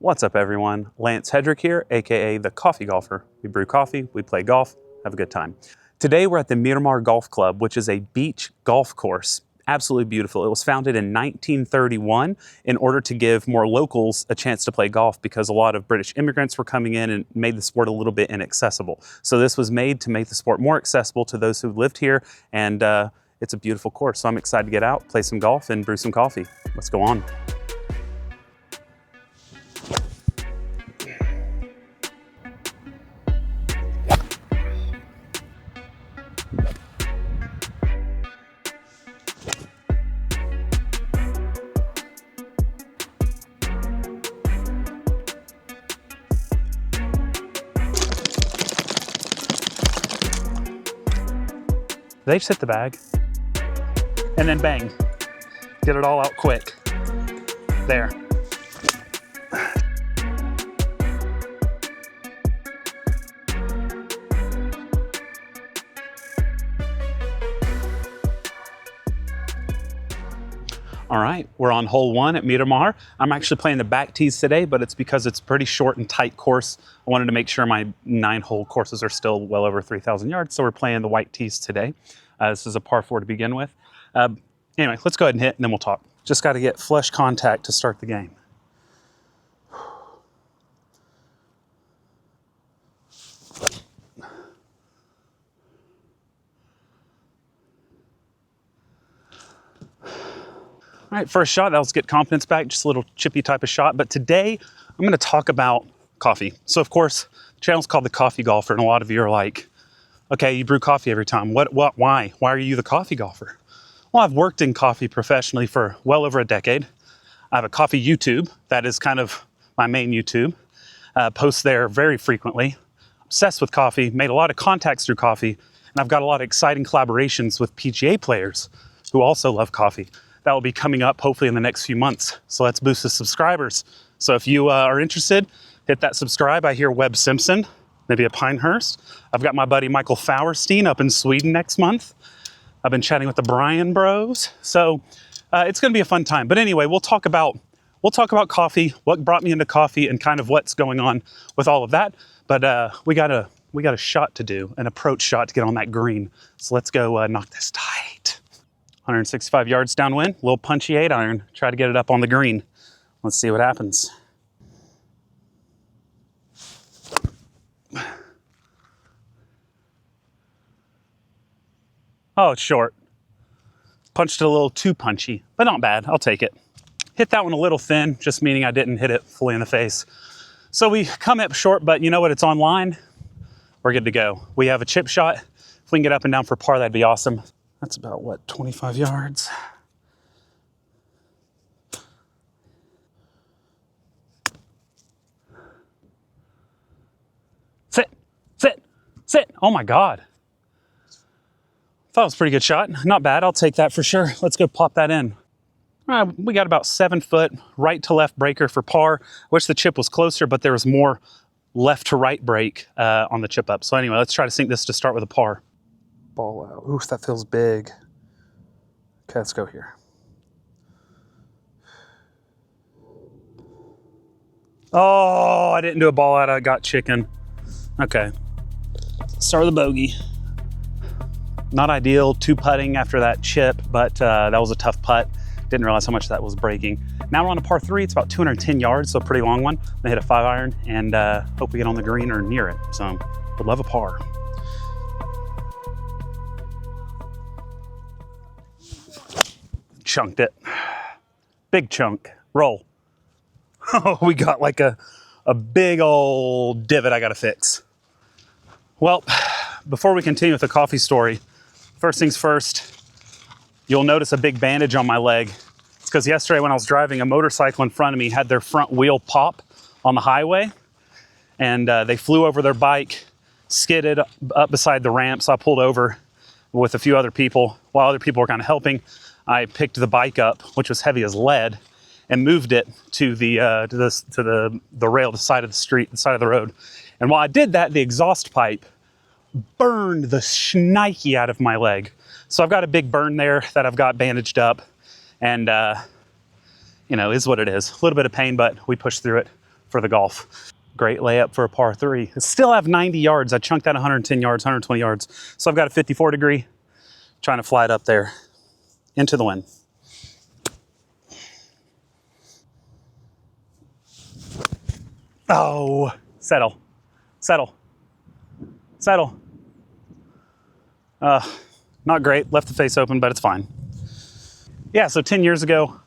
What's up everyone? Lance Hedrick here, aka the Coffee Golfer. We brew coffee, we play golf, have a good time. Today we're at the Miramar Golf Club, which is a beach golf course. Absolutely beautiful. It was founded in 1931 in order to give more locals a chance to play golf because a lot of British immigrants were coming in and made the sport a little bit inaccessible. So this was made to make the sport more accessible to those who lived here, and it's a beautiful course. So I'm excited to get out, play some golf, and brew some coffee. Let's go on. They just hit the bag and then bang, get it all out quick. There. All right, we're on hole 1 at Miramar. I'm actually playing the back tees today, but it's because it's a pretty short and tight course. I wanted to make sure my 9-hole courses are still well over 3,000 yards, so we're playing the white tees today. This is a par 4 to begin with. Anyway, let's go ahead and hit, and then we'll talk. Just got to get flush contact to start the game. All right, first shot, let's get confidence back, just a little chippy type of shot. But today, I'm gonna talk about coffee. So of course, the channel's called The Coffee Golfer, and a lot of you are like, okay, you brew coffee every time. Why? Why are you the coffee golfer? Well, I've worked in coffee professionally for well over a decade. I have a coffee YouTube, that is kind of my main YouTube. Post there very frequently. Obsessed with coffee, made a lot of contacts through coffee, and I've got a lot of exciting collaborations with PGA players who also love coffee. That will be coming up hopefully in the next few months. So let's boost the subscribers. So if you are interested, hit that subscribe. I hear Webb Simpson, maybe a Pinehurst. I've got my buddy Michael Fauerstein up in Sweden next month. I've been chatting with the Bryan Bros. So it's gonna be a fun time. But anyway, we'll talk about coffee, what brought me into coffee, and kind of what's going on with all of that. But we got a shot to do, an approach shot to get on that green. So let's go knock this tight. 165 yards downwind, little punchy 8-iron. Try to get it up on the green. Let's see what happens. Oh, it's short. Punched it a little too punchy, but not bad. I'll take it. Hit that one a little thin, just meaning I didn't hit it fully in the face. So we come up short, but you know what? It's on line. We're good to go. We have a chip shot. If we can get up and down for par, that'd be awesome. That's about, what, 25 yards? Sit, sit, sit. Oh my God. Thought it was a pretty good shot. Not bad, I'll take that for sure. Let's go pop that in. We got about 7 foot right to left breaker for par. Wish the chip was closer, but there was more left to right break on the chip up. So anyway, let's try to sink this to start with a par. Ball out. Ooh, that feels big. Okay, let's go here. Oh, I didn't do a ball out. I got chicken. Okay. Start with a bogey. Not ideal, 2-putting after that chip, but that was a tough putt. Didn't realize how much that was breaking. Now we're on a par 3. It's about 210 yards, so a pretty long one. I hit a 5-iron and hope we get on the green or near it. So would love a par. Chunked it. Big chunk. Roll. Oh, we got like a big old divot I gotta fix. Well, before we continue with the coffee story, first things first, you'll notice a big bandage on my leg. It's because yesterday when I was driving, a motorcycle in front of me had their front wheel pop on the highway, and they flew over their bike, skidded up beside the ramp, so I pulled over with a few other people. While other people were kind of helping, I picked the bike up, which was heavy as lead, and moved it to the rail, the side of the street, the side of the road. And while I did that, the exhaust pipe burned the shnikey out of my leg. So I've got a big burn there that I've got bandaged up, and you know, is what it is. A little bit of pain, but we pushed through it. for the golf. Great layup for a par 3. I still have 90 yards. I chunked that 110 yards, 120 yards. So I've got a 54 degree, trying to fly it up there into the wind. Oh, settle, settle, settle. Not great, left the face open, but it's fine. Yeah, so 10 years ago,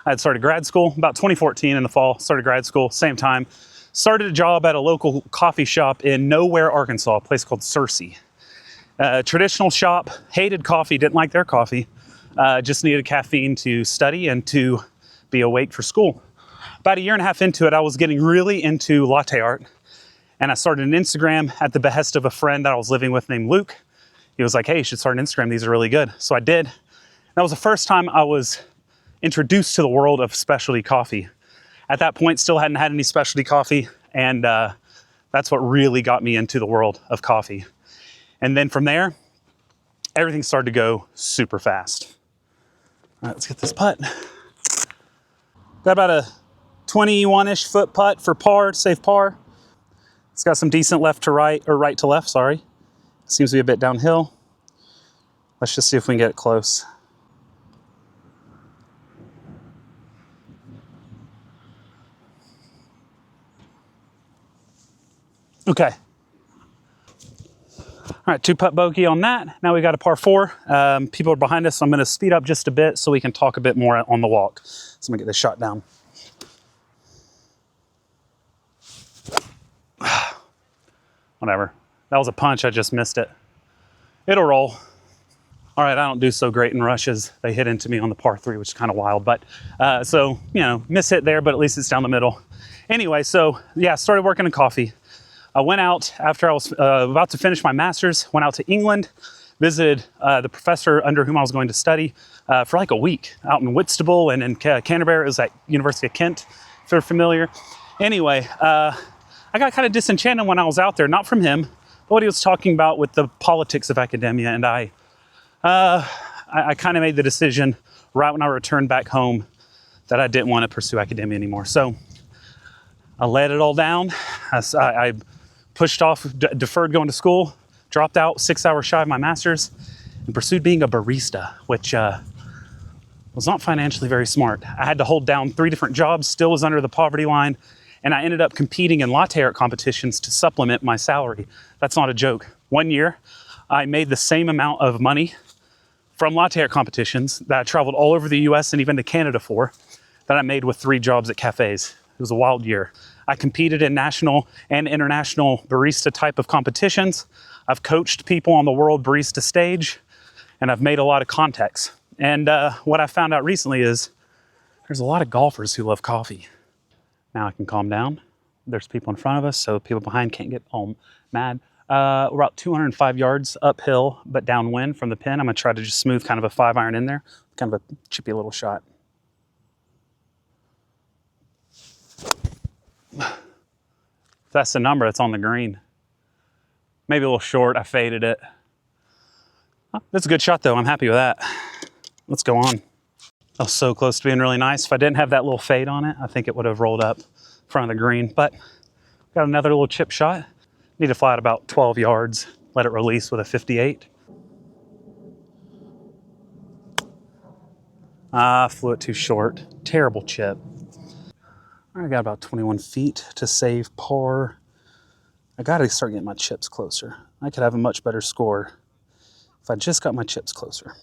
I had started grad school, about 2014 in the fall, started grad school, same time. Started a job at a local coffee shop in Nowhere, Arkansas, a place called Cersei. Traditional shop, hated coffee, didn't like their coffee. Just needed caffeine to study and to be awake for school. About a year and a half into it, I was getting really into latte art. And I started an Instagram at the behest of a friend that I was living with named Luke. He was like, hey, you should start an Instagram. These are really good. So I did. That was the first time I was introduced to the world of specialty coffee. At that point, still hadn't had any specialty coffee. And that's what really got me into the world of coffee. And then from there, everything started to go super fast. All right, let's get this putt. Got about a 21-ish foot putt for par, safe par. It's got some decent left to right, or right to left, sorry. Seems to be a bit downhill. Let's just see if we can get it close. Okay. All right, 2-putt bogey on that. Now we got a par 4. People are behind us, so I'm gonna speed up just a bit so we can talk a bit more on the walk. So I'm gonna get this shot down. Whatever. That was a punch, I just missed it. It'll roll. All right, I don't do so great in rushes. They hit into me on the par 3, which is kind of wild, but so, you know, miss hit there, but at least it's down the middle. Anyway, so yeah, started working in coffee. I went out after I was about to finish my master's, went out to England, visited the professor under whom I was going to study for like a week out in Whitstable and in Canterbury. It was at University of Kent, if you're familiar. Anyway, I got kind of disenchanted when I was out there, not from him, but what he was talking about with the politics of academia. And I kind of made the decision right when I returned back home that I didn't want to pursue academia anymore. So I let it all down. I pushed off, deferred going to school, dropped out 6 hours shy of my master's, and pursued being a barista, which was not financially very smart. I had to hold down 3 different jobs, still was under the poverty line, and I ended up competing in latte art competitions to supplement my salary. That's not a joke. 1 year, I made the same amount of money from latte art competitions that I traveled all over the US and even to Canada for, that I made with 3 jobs at cafes. It was a wild year. I competed in national and international barista type of competitions. I've coached people on the world barista stage, and I've made a lot of contacts. And what I found out recently is there's a lot of golfers who love coffee. Now I can calm down. There's people in front of us, so people behind can't get all mad. We're about 205 yards uphill, but downwind from the pin. I'm gonna try to just smooth kind of a 5-iron in there, kind of a chippy little shot. If that's the number that's on the green. Maybe a little short, I faded it. Oh, that's a good shot though, I'm happy with that. Let's go on. That was so close to being really nice. If I didn't have that little fade on it, I think it would have rolled up in front of the green, but got another little chip shot. Need to fly at about 12 yards, let it release with a 58. Flew it too short. Terrible chip. I got about 21 feet to save par. I gotta start getting my chips closer. I could have a much better score if I just got my chips closer.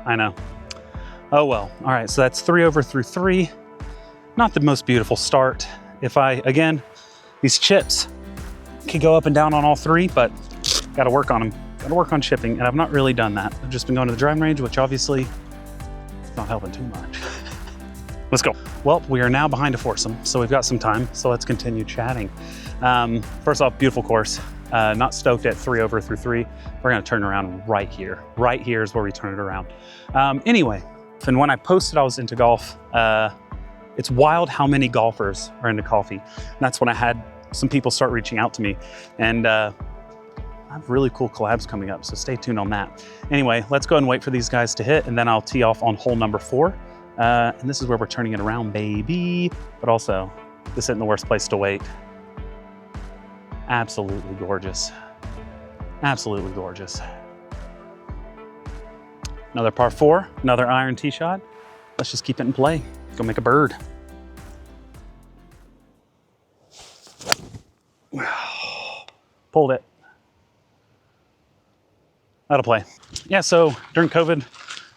I know. Oh well. All right, so that's 3 over through 3. Not the most beautiful start. Again, these chips can go up and down on all 3, but gotta work on them. Gotta work on chipping, and I've not really done that. I've just been going to the driving range, which obviously is not helping too much. Let's go. Well, we are now behind a foursome, so we've got some time, so let's continue chatting. First off, beautiful course. Not stoked at 3 over through 3. We're gonna turn around right here. Right here is where we turn it around. Anyway, and when I posted I was into golf, It's wild how many golfers are into coffee. And that's when I had some people start reaching out to me. And I have really cool collabs coming up, so stay tuned on that. Anyway, let's go and wait for these guys to hit, and then I'll tee off on hole number 4. And this is where we're turning it around, baby. But also, this isn't the worst place to wait. Absolutely gorgeous. Absolutely gorgeous. Another par 4, another iron tee shot. Let's just keep it in play. Go make a bird. Pulled it. That'll play. Yeah, so during COVID,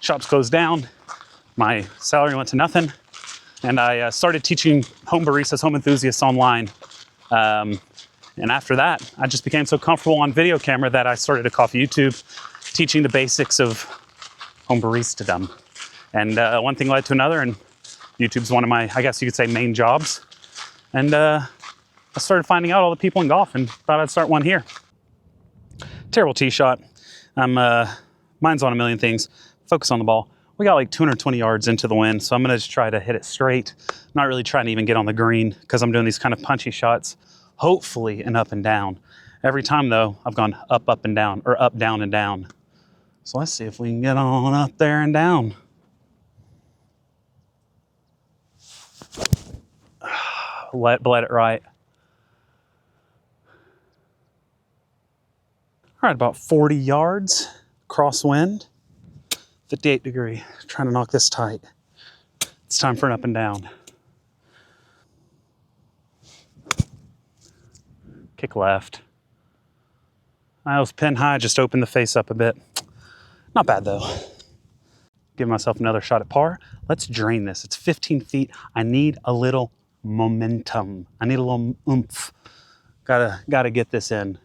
shops closed down. My salary went to nothing. And I started teaching home baristas, home enthusiasts online. And after that, I just became so comfortable on video camera that I started a coffee YouTube teaching the basics of home baristadom. And one thing led to another, and YouTube's one of my, I guess you could say, main jobs. And I started finding out all the people in golf and thought I'd start one here. Terrible tee shot. Mine's on a million things. Focus on the ball. We got like 220 yards into the wind, so I'm gonna just try to hit it straight. Not really trying to even get on the green because I'm doing these kind of punchy shots, hopefully an up and down. Every time though, I've gone up, up and down, or up, down, and down. So let's see if we can get on up there and down. Let it right. All right, about 40 yards, crosswind, 58 degree. Trying to knock this tight. It's time for an up and down. Kick left. I was pin high, just opened the face up a bit. Not bad though. Give myself another shot at par. Let's drain this. It's 15 feet. I need a little momentum. I need a little oomph. Gotta get this in.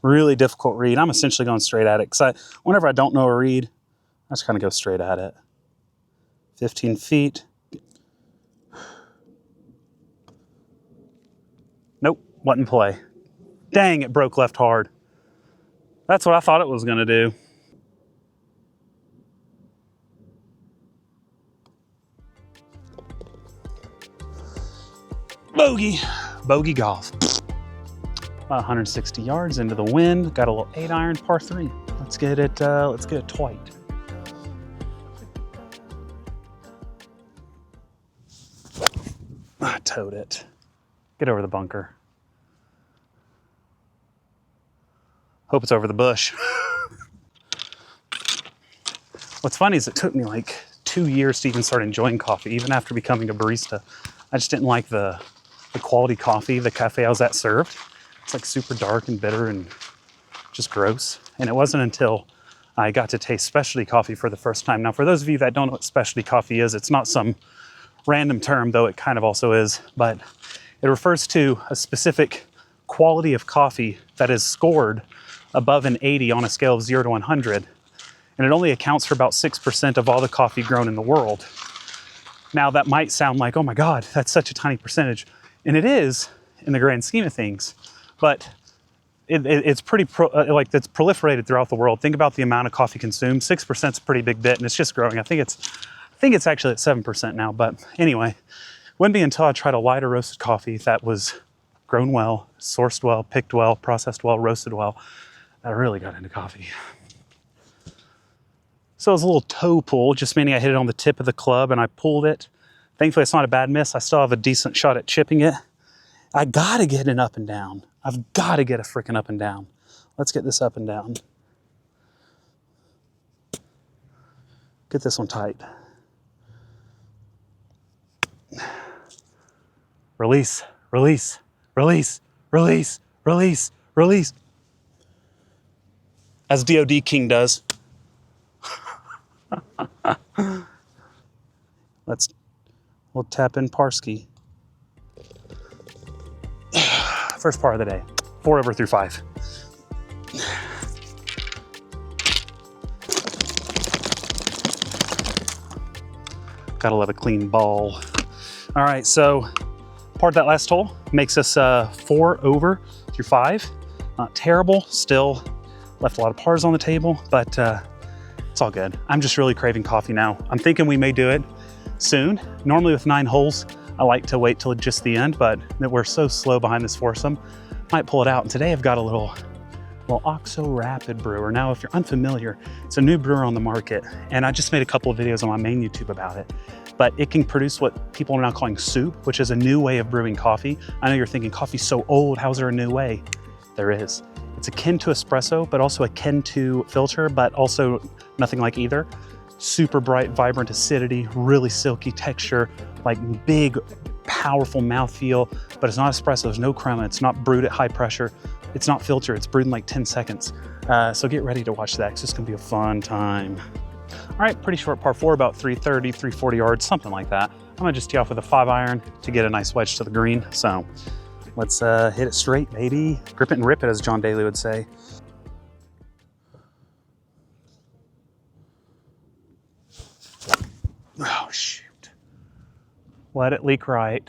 Really difficult read. I'm essentially going straight at it because whenever I don't know a read, I just kind of go straight at it. 15 feet. Nope, wasn't play. Dang, it broke left hard. That's what I thought it was gonna do. Bogey. Bogey golf. 160 yards into the wind. Got a little 8-iron par 3. Let's get it twite. I towed it. Get over the bunker. Hope it's over the bush. What's funny is it took me like 2 years to even start enjoying coffee, even after becoming a barista. I just didn't like the quality coffee the cafe I was at served. It's like super dark and bitter and just gross. And it wasn't until I got to taste specialty coffee for the first time. Now, for those of you that don't know what specialty coffee is, it's not some random term, though it kind of also is, but it refers to a specific quality of coffee that is scored above an 80 on a scale of 0 to 100. And it only accounts for about 6% of all the coffee grown in the world. Now, that might sound like, oh my God, that's such a tiny percentage. And it is in the grand scheme of things. But it's pretty it's proliferated throughout the world. Think about the amount of coffee consumed. 6% is a pretty big bit, and it's just growing. I think it's actually at 7% now. But anyway, wouldn't be until I tried a lighter roasted coffee that was grown well, sourced well, picked well, processed well, roasted well, that I really got into coffee. So it was a little toe pull, just meaning I hit it on the tip of the club and I pulled it. Thankfully, it's not a bad miss. I still have a decent shot at chipping it. I gotta get an up and down. I've gotta get a freaking up and down. Let's get this up and down. Get this one tight. Release, release, release, release, release, release. As DOD King does. We'll tap in Parsky. First par of the day, 4 over through 5. Gotta love a clean ball. All right, so part that last hole makes us 4 over through 5. Not terrible, still left a lot of pars on the table, but it's all good. I'm just really craving coffee now. I'm thinking we may do it soon. Normally with 9 holes, I like to wait till just the end, but we're so slow behind this foursome, might pull it out. And today I've got a little OXO Rapid brewer. Now, if you're unfamiliar, it's a new brewer on the market, and I just made a couple of videos on my main YouTube about it. But it can produce what people are now calling soup, which is a new way of brewing coffee. I know you're thinking coffee's so old, how's there a new way? There is. It's akin to espresso, but also akin to filter, but also nothing like either. Super bright, vibrant acidity, really silky texture, like big, powerful mouthfeel, but it's not espresso, there's no crema, it's not brewed at high pressure, it's not filtered, it's brewed in like 10 seconds. So get ready to watch that, because it's gonna be a fun time. All right, pretty short par 4, about 330, 340 yards, something like that. I'm gonna just tee off with a 5-iron to get a nice wedge to the green. So let's hit it straight, baby. Grip it and rip it, as John Daly would say. Oh, shoot. Let it leak right.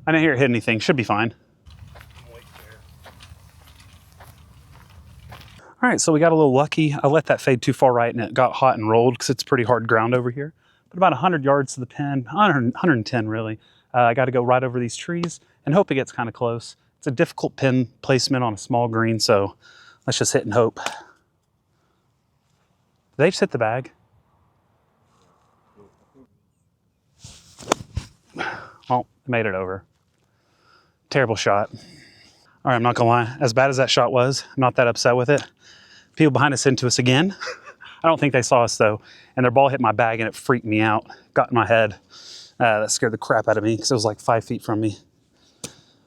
I didn't hear it hit anything, should be fine. All right, so we got a little lucky. I let that fade too far right and it got hot and rolled because it's pretty hard ground over here. But about 100 yards to the pin, 110 really. I got to go right over these trees and hope it gets kind of close. It's a difficult pin placement on a small green, so let's just hit and hope. Did they just hit the bag? Well, made it over. Terrible shot. All right, I'm not gonna lie, as bad as that shot was, I'm not that upset with it. People behind us into us again. I don't think they saw us though, and their ball hit my bag and it freaked me out, got in my head. That scared the crap out of me because it was like 5 feet from me.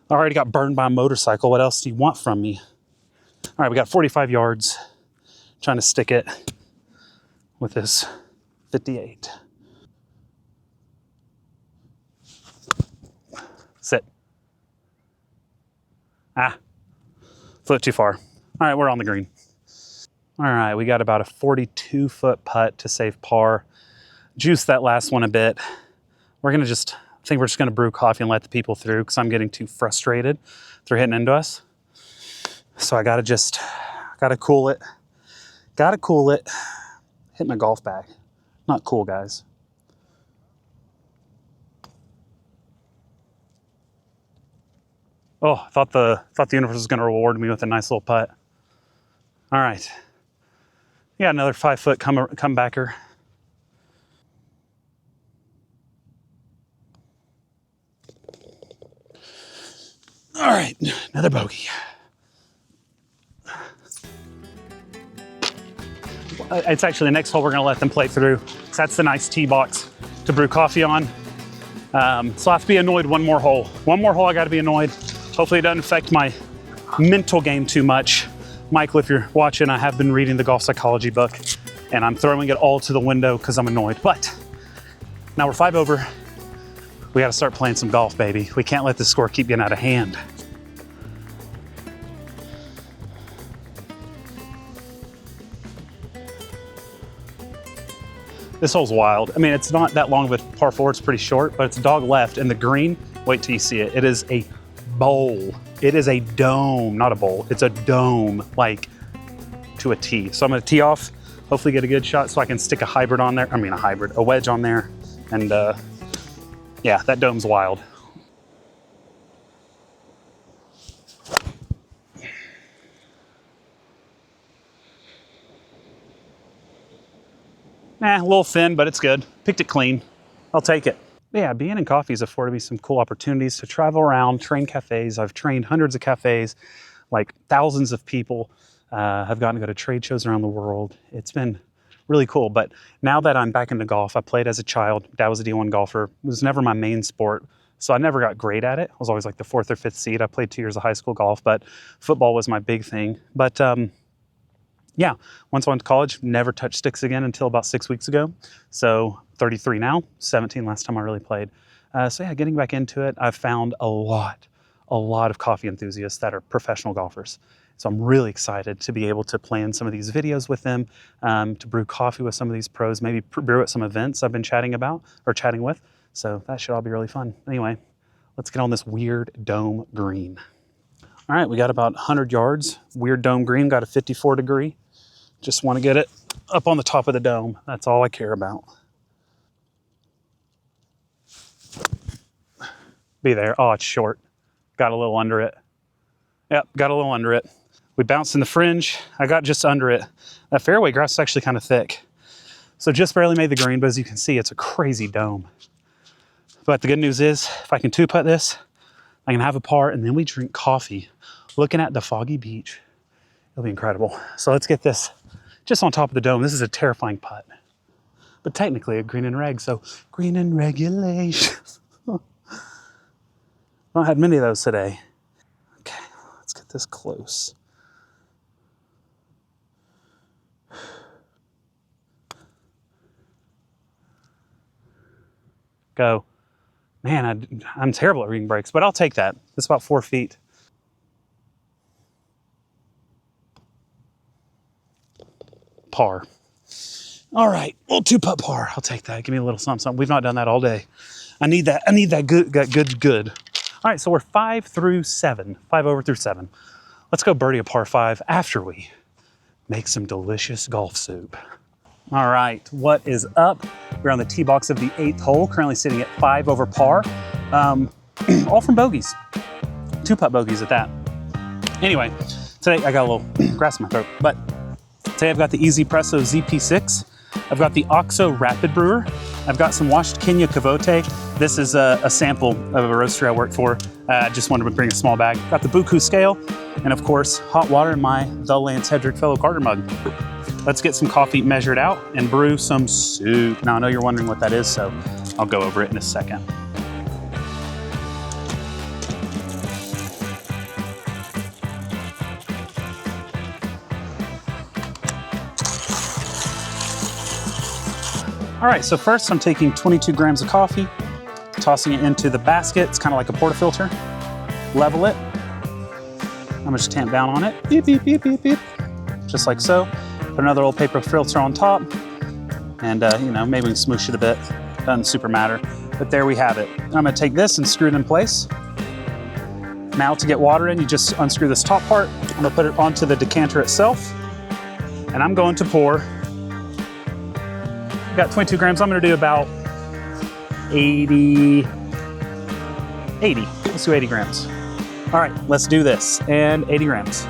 I already got burned by a motorcycle. What else do you want from me? All right, we got 45 yards. Trying to stick it with this 58. Sit. Ah, flew it too far. All right, we're on the green. All right, we got about a 42-foot putt to save par. Juice that last one a bit. I think we're just gonna brew coffee and let the people through because I'm getting too frustrated. They're hitting into us. So I gotta cool it. Gotta cool it. Hit my golf bag. Not cool, guys. Oh, I thought the universe was gonna reward me with a nice little putt. All right. Yeah, another 5-foot comebacker. All right, another bogey. It's actually the next hole we're gonna let them play through, because that's the nice tee box to brew coffee on. So I have to be annoyed one more hole. One more hole I gotta be annoyed. Hopefully it doesn't affect my mental game too much. Michael, if you're watching, I have been reading the golf psychology book, and I'm throwing it all to the window because I'm annoyed. But now we're 5 over. We got to start playing some golf, baby. We can't let this score keep getting out of hand. This hole's wild. I mean, it's not that long of a par 4. It's pretty short, but it's dog left, and the green, wait till you see it. It is a bowl. It is a dome, not a bowl. It's a dome, like to a tee. So I'm gonna tee off, hopefully get a good shot so I can stick a hybrid on there. I mean, a wedge on there. And yeah, that dome's wild. A little thin, but it's good. Picked it clean. I'll take it. Yeah, being in coffee has afforded me some cool opportunities to travel around, train cafes. I've trained hundreds of cafes, like thousands of people. Have gotten to go to trade shows around the world. It's been really cool. But now that I'm back into golf, I played as a child. Dad was a D1 golfer. It was never my main sport, so I never got great at it. I was always like the 4th or 5th seed. I played 2 years of high school golf, but football was my big thing. But yeah, once I went to college, never touched sticks again until about 6 weeks ago. So 33 now, 17 last time I really played. So yeah, getting back into it, I've found a lot of coffee enthusiasts that are professional golfers. So I'm really excited to be able to plan some of these videos with them, to brew coffee with some of these pros, maybe brew at some events I've been chatting with. So that should all be really fun. Anyway, let's get on this weird dome green. All right, we got about 100 yards, weird dome green, got a 54 degree. Just want to get it up on the top of the dome. That's all I care about. Be there. Oh, it's short. Got a little under it. Yep, got a little under it. We bounced in the fringe. I got just under it. That fairway grass is actually kind of thick. So just barely made the green, but as you can see, it's a crazy dome. But the good news is, if I can two-putt this, I can have a par, and then we drink coffee looking at the foggy beach. It'll be incredible. So let's get this just on top of the dome. This is a terrifying putt, but technically a green and reg, so green and regulations. Not had many of those today. Okay, let's get this close. Go. Man, I'm terrible at reading breaks, but I'll take that. It's about 4 feet. Par. All right, little two-putt par. I'll take that. Give me a little something, something. We've not done that all day. I need that. I need that good. All right, so we're 5 through 7. 5 over through 7. Let's go birdie a par 5 after we make some delicious golf soup. All right, what is up? We're on the tee box of the 8th hole, currently sitting at 5 over par, all from bogeys, two-putt bogeys at that. Anyway, today I got a little grass in my throat, but today I've got the Easy Presso ZP6. I've got the OXO Rapid Brewer. I've got some washed Kenya Kevote. This is a sample of a roastery I work for. I just wanted to bring a small bag. Got the BooKoo scale, and of course, hot water in my The Lance Hedrick Fellow Carter mug. Let's get some coffee measured out and brew some soup. Now, I know you're wondering what that is, so I'll go over it in a second. All right, so first I'm taking 22 grams of coffee, tossing it into the basket. It's kind of like a portafilter. Level it. I'm gonna just tamp down on it. Beep, beep, beep, beep, beep. Just like so. Put another old paper filter on top, and you know, maybe we can smoosh it a bit. Doesn't super matter, but there we have it. I'm gonna take this and screw it in place. Now to get water in, you just unscrew this top part. I'm gonna put it onto the decanter itself, and I'm going to pour. Got 22 grams, I'm gonna do about 80. Let's do 80 grams. All right, let's do this, and 80 grams.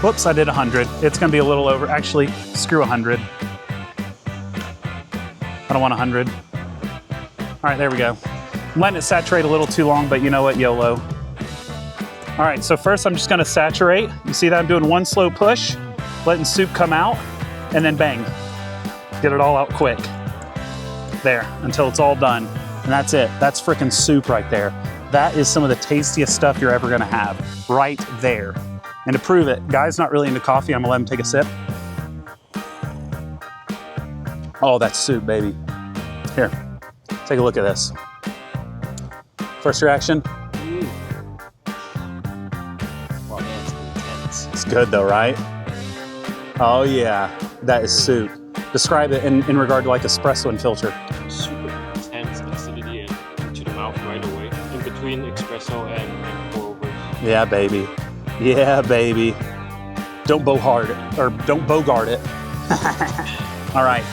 Whoops, I did 100. It's gonna be a little over. Actually, screw 100. I don't want 100. All right, there we go. I'm letting it saturate a little too long, but you know what, YOLO. All right, so first I'm just gonna saturate. You see that I'm doing one slow push, letting soup come out, and then bang. Get it all out quick. There, until it's all done. And that's it, that's frickin' soup right there. That is some of the tastiest stuff you're ever gonna have, right there. And to prove it, Guy's not really into coffee. I'm gonna let him take a sip. Oh, that's soup, baby. Here, take a look at this. First reaction? Well, man, it's intense. It's good though, right? Oh yeah, that is soup. Describe it in regard to like espresso and filter. Super intense acidity and to the mouth right away. In between espresso and pour over. Yeah, baby. Yeah, baby. Don't bogart it. All right.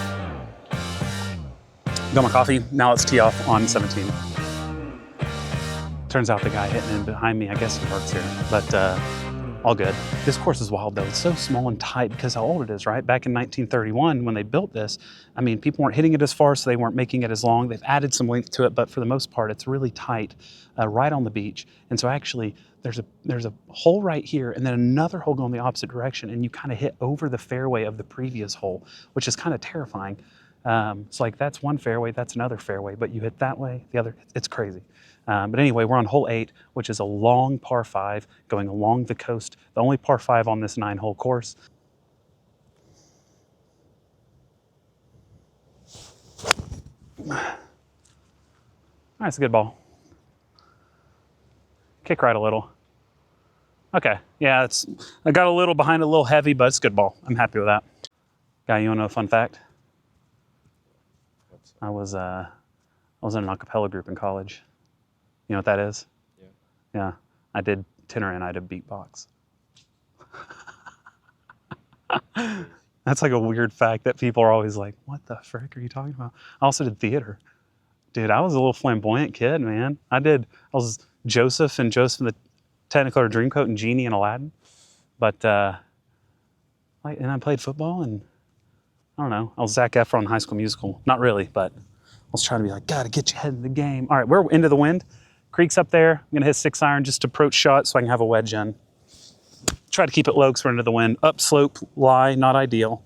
Got my coffee. Now let's tee off on 17. Turns out the guy hitting in behind me, I guess he works here, but all good. This course is wild though. It's so small and tight because how old it is, right? Back in 1931 when they built this, I mean, people weren't hitting it as far, so they weren't making it as long. They've added some length to it, but for the most part, it's really tight, right on the beach. And so actually, there's a hole right here and then another hole going the opposite direction, and you kind of hit over the fairway of the previous hole, which is kind of terrifying. It's like that's one fairway, that's another fairway, but you hit that way, the other, it's crazy. But anyway, we're on hole 8, which is a long par 5 going along the coast, the only par 5 on this 9-hole course. All right, it's a good ball. Kick right a little. Okay, yeah, I got a little behind, a little heavy, but it's a good ball. I'm happy with that. Guy, you wanna know a fun fact? I was in an a cappella group in college. You know what that is? Yeah. Yeah, I did tenor and I did beatbox. That's like a weird fact that people are always like, what the frick are you talking about? I also did theater. Dude, I was a little flamboyant kid, man. I was Joseph and the Technicolor Dreamcoat and Genie and Aladdin. But, and I played football and I don't know. I was Zac Efron in High School Musical. Not really, but I was trying to be like, gotta get your head in the game. All right, we're into the wind. Creek's up there. I'm gonna hit 6-iron just to approach shot so I can have a wedge in. Try to keep it low because we're into the wind. Upslope, lie, not ideal.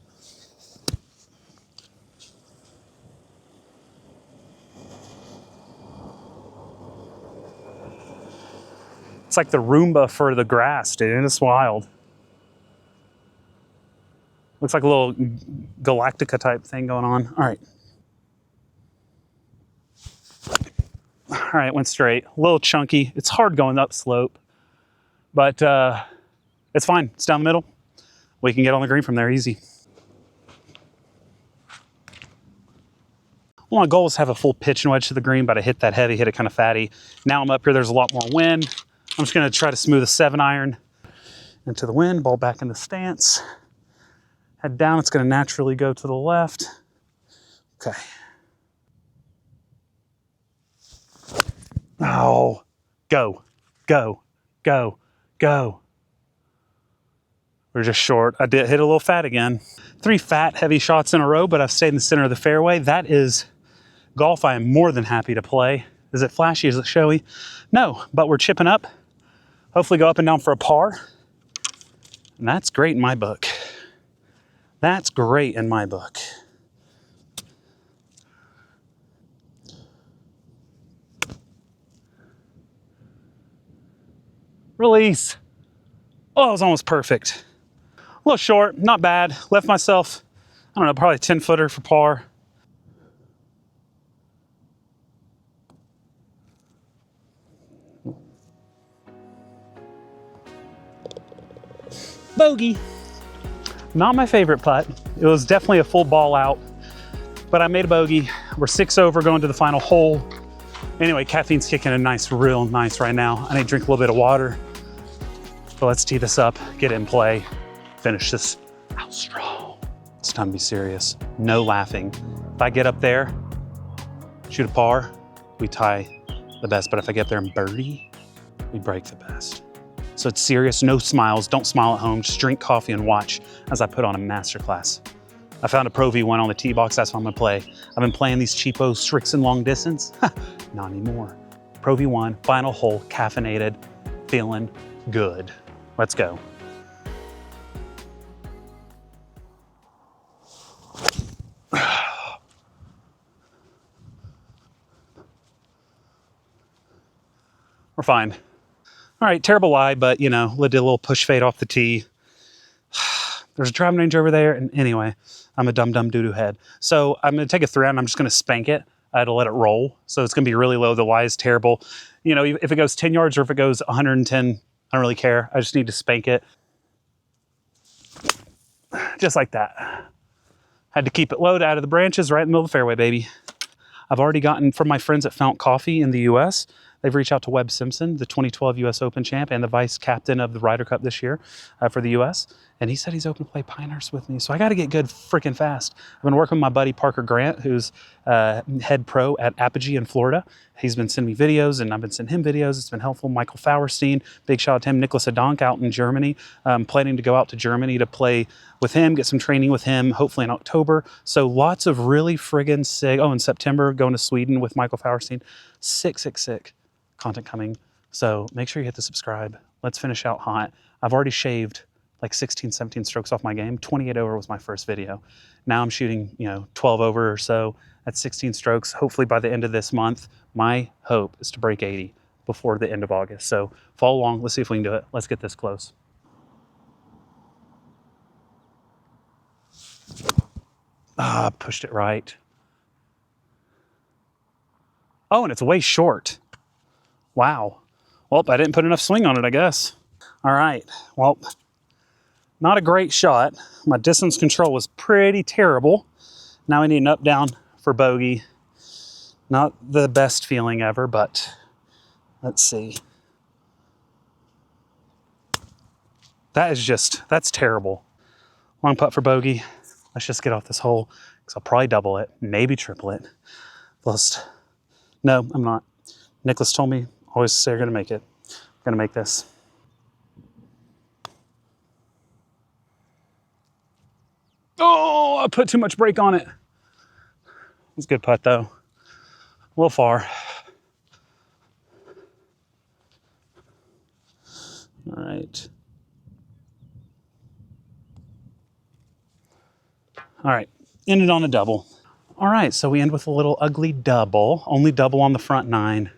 It's like the Roomba for the grass, dude. It's wild. Looks like a little Galactica type thing going on. All right. All right, went straight. A little chunky. It's hard going up slope, but it's fine. It's down the middle. We can get on the green from there easy. Well, my goal is to have a full pitch and wedge to the green, but I hit that heavy, hit it kind of fatty. Now I'm up here, there's a lot more wind. I'm just gonna try to smooth a 7-iron into the wind, ball back in the stance. Head down, it's gonna naturally go to the left. Okay. Oh, go, go, go, go. We're just short. I did hit a little fat again. 3 fat, heavy shots in a row, but I've stayed in the center of the fairway. That is golf I am more than happy to play. Is it flashy? Is it showy? No, but we're chipping up. Hopefully go up and down for a par. And that's great in my book. That's great in my book. Release. Oh, it was almost perfect. A little short, not bad. Left myself, I don't know, probably a 10-footer for par. Bogey. Not my favorite putt. It was definitely a full ball out, but I made a bogey. We're 6 over going to the final hole. Anyway, caffeine's kicking in real nice right now. I need to drink a little bit of water. But let's tee this up, get it in play, finish this out strong. It's time to be serious. No laughing. If I get up there, shoot a par, we tie the best. But if I get there and birdie, we break the best. So it's serious, no smiles. Don't smile at home. Just drink coffee and watch as I put on a masterclass. I found a Pro V1 on the tee box. That's what I'm gonna play. I've been playing these cheapo Strixon long distance. Not anymore. Pro V1, final hole, caffeinated, feeling good. Let's go. We're fine. All right, terrible lie, but you know, did a little push fade off the tee. There's a driving range over there, and anyway, I'm a dumb doo-doo head. So I'm gonna take a 3-iron, I'm just gonna spank it to let it roll. So it's gonna be really low, the lie is terrible. You know, if it goes 10 yards or if it goes 110, I don't really care. I just need to spank it. Just like that. Had to keep it low out of the branches, right in the middle of the fairway, baby. I've already gotten from my friends at Fount Coffee in the US, they've reached out to Webb Simpson, the 2012 US Open champ and the vice captain of the Ryder Cup this year for the US. And he said he's open to play Pinehurst with me. So I got to get good freaking fast. I've been working with my buddy Parker Grant, who's head pro at Apogee in Florida. He's been sending me videos and I've been sending him videos. It's been helpful. Michael Fauerstein, big shout out to him. Nicholas Adonk out in Germany. Planning to go out to Germany to play with him, get some training with him, hopefully in October. So lots of really friggin' sick. Oh, in September, going to Sweden with Michael Fauerstein. Sick content coming. So make sure you hit the subscribe. Let's finish out hot. I've already shaved like 16, 17 strokes off my game. 28 over was my first video. Now I'm shooting, 12 over or so at 16 strokes. Hopefully by the end of this month, my hope is to break 80 before the end of August. So follow along. Let's see if we can do it. Let's get this close. Pushed it right. Oh, and it's way short. Wow. Well, I didn't put enough swing on it, I guess. All right. Well, not a great shot. My distance control was pretty terrible. Now I need an up down for bogey. Not the best feeling ever, but let's see. That's terrible. Long putt for bogey. Let's just get off this hole because I'll probably double it, maybe triple it. Plus, no, I'm not. Nicholas told me, always say you're gonna make it. I'm gonna make this. Oh, I put too much brake on it. It's a good putt though. A little far. All right. All right, ended on a double. All right, so we end with a little ugly double, only double on the front 9.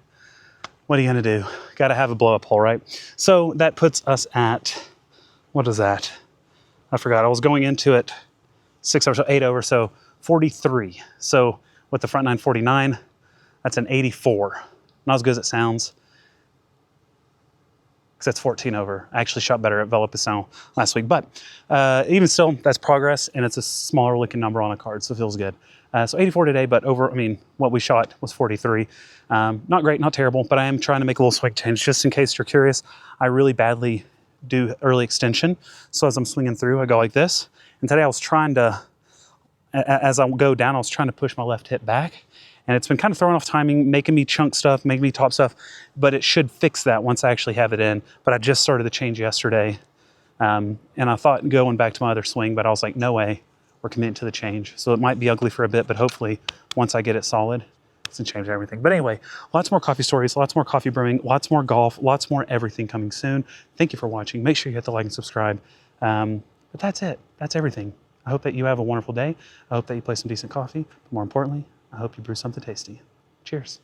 What are you gonna do? Gotta have a blow up hole, right? So that puts us at, what is that? I forgot, I was going into it 6 over, so 8 over, so 43. So with the front 9, 49, that's an 84. Not as good as it sounds, because that's 14 over. I actually shot better at Velopissant last week, but even still, that's progress, and it's a smaller looking number on a card, so it feels good. So 84 today, but over, I mean, what we shot was 43. Not great, not terrible, but I am trying to make a little swing change, just in case you're curious. I really badly do early extension, so as I'm swinging through, I go like this. And today I was trying to, as I go down, I was trying to push my left hip back, and it's been kind of throwing off timing, making me chunk stuff, making me top stuff, but it should fix that once I actually have it in. But I just started the change yesterday, and I thought going back to my other swing, but I was like, no way, we're committing to the change. So it might be ugly for a bit, but hopefully once I get it solid, it's gonna change everything. But anyway, lots more coffee stories, lots more coffee brewing, lots more golf, lots more everything coming soon. Thank you for watching. Make sure you hit the like and subscribe. But that's it, that's everything. I hope that you have a wonderful day. I hope that you play some decent coffee. But more importantly, I hope you brew something tasty. Cheers.